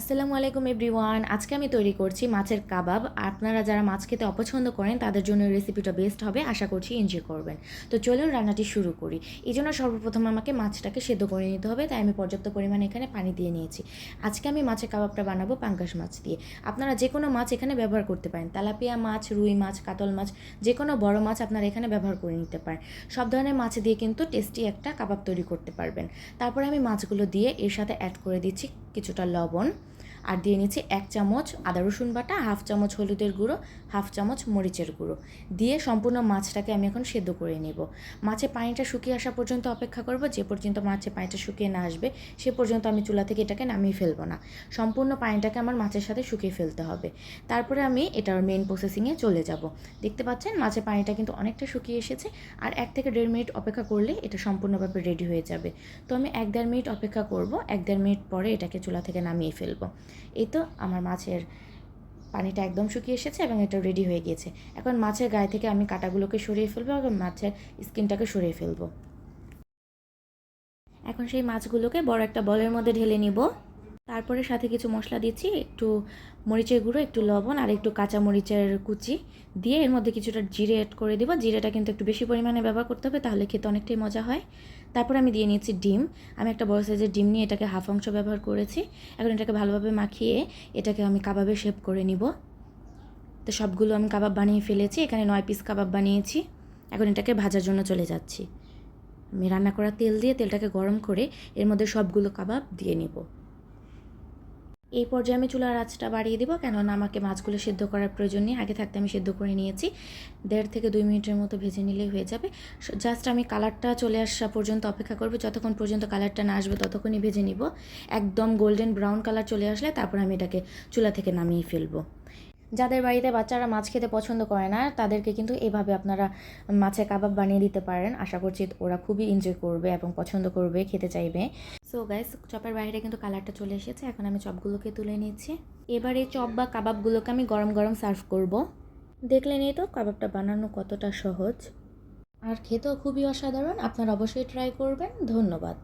আসসালামু আলাইকুম এভরিওয়ান। আজকে আমি তৈরি করছি মাছের কাবাব। আপনারা যারা মাছ খেতে অপছন্দ করেন তাদের জন্য এই রেসিপিটা বেস্ট হবে, আশা করছি এনজয় করবেন। তো চলুন রান্নাটি শুরু করি। এই জন্য সর্বপ্রথম আমাকে মাছটাকে সেদ্ধ করে নিতে হবে, তাই আমি পর্যাপ্ত পরিমাণে এখানে পানি দিয়ে নিয়েছি। আজকে আমি মাছের কাবাবটা বানাবো পাঙ্গাস মাছ দিয়ে। আপনারা যে কোনো মাছ এখানে ব্যবহার করতে পারেন, তেলাপিয়া মাছ, রুই মাছ, কাতল মাছ, যে কোনো বড় মাছ আপনারা এখানে ব্যবহার করে নিতে পারেন। সব ধরনের মাছ দিয়ে কিন্তু টেস্টি একটা কাবাব তৈরি করতে পারবেন। তারপরে আমি মাছগুলো দিয়ে এর সাথে অ্যাড করে দিচ্ছি কিছুটা লবণ, আর দিয়ে নিচ্ছি 1 চামচ আদা রসুন বাটা, হাফ চামচ হলুদের গুঁড়ো, হাফ চামচ মরিচের গুঁড়ো দিয়ে সম্পূর্ণ মাছটাকে আমি এখন সেদ্ধ করে নেব। মাছের পানিটা শুকিয়ে আসা পর্যন্ত অপেক্ষা করব। যে পর্যন্ত মাছের পানিটা শুকিয়ে না আসবে সে পর্যন্ত আমি চুলা থেকে এটাকে নামিয়ে ফেলবো না। সম্পূর্ণ পানিটাকে আমার মাছের সাথে শুকিয়ে ফেলতে হবে। তারপরে আমি এটার মেন প্রসেসিংয়ে চলে যাব। দেখতে পাচ্ছেন মাছের পানিটা কিন্তু অনেকটা শুকিয়ে এসেছে, আর 1 থেকে 1.5 মিনিট অপেক্ষা করলে এটা সম্পূর্ণভাবে রেডি হয়ে যাবে। তো আমি 1-1.5 মিনিট অপেক্ষা করব। 1-1.5 মিনিট পরে এটাকে চুলা থেকে নামিয়ে ফেলবো। এই তো আমার মাছের পানিটা একদম শুকিয়ে এসেছে এবং এটা রেডি হয়ে গিয়েছে। এখন মাছের গায়ে থেকে আমি কাঁটাগুলোকে সরিয়ে ফেলবো এবং মাছের স্কিনটাকে সরিয়ে ফেলবো। এখন সেই মাছগুলোকে বড় একটা বলের মধ্যে ঢেলে নিব। তারপরে সাথে কিছু মশলা দিচ্ছি, একটু মরিচের গুঁড়ো, একটু লবণ আর একটু কাঁচা মরিচের কুচি দিয়ে এর মধ্যে কিছুটা জিরে অ্যাড করে দিব। জিরেটা কিন্তু একটু বেশি পরিমাণে ব্যবহার করতে হবে, তাহলে খেতে অনেকটাই মজা হয়। তারপর আমি দিয়ে নিয়েছি ডিম। আমি একটা বড় সাইজের ডিম নিয়ে এটাকে হাফ অংশ ব্যবহার করেছি। এখন এটাকে ভালোভাবে মাখিয়ে এটাকে আমি কাবাবে শেপ করে নিব। তো সবগুলো আমি কাবাব বানিয়ে ফেলেছি। এখানে 9 পিস কাবাব বানিয়েছি। এখন এটাকে ভাজার জন্য চলে যাচ্ছি। আমি রান্না করা তেল দিয়ে তেলটাকে গরম করে এর মধ্যে সবগুলো কাবাব দিয়ে নিব। এই পর্যায়ে আমি চুলার আঁচটা বাড়িয়ে দিব, কেননা আমাকে মাছগুলো সেদ্ধ করার প্রয়োজন নেই। আগে থাকতে আমি সেদ্ধ করে নিয়েছি। 1.5 থেকে 2 মিনিটের মতো ভেজে নিলেই হয়ে যাবে। জাস্ট আমি কালারটা চলে আসা পর্যন্ত অপেক্ষা করব। যতক্ষণ পর্যন্ত কালারটা না আসবে ততক্ষণই ভেজে নিব। একদম গোল্ডেন ব্রাউন কালার চলে আসলে তারপর আমি এটাকে চুলা থেকে নামিয়ে ফেলবো। যাদের বাড়িতে বাচ্চারা মাছ খেতে পছন্দ করে না তাদেরকে কিন্তু এভাবে আপনারা মাছের কাবাব বানিয়ে দিতে পারেন। আশা করছি ওরা খুবই এনজয় করবে এবং পছন্দ করবে, খেতে চাইবে। সো গাইস, চপের বাইরে কিন্তু কালারটা চলে এসেছে। এখন আমি চপগুলোকে তুলে নিচ্ছি। এবার এই চপ বা কাবাবগুলোকে আমি গরম গরম সার্ভ করব। দেখলেনই তো কাবাবটা বানানো কতটা সহজ, আর খেতেও খুবই অসাধারণ। আপনারা অবশ্যই ট্রাই করবেন। ধন্যবাদ।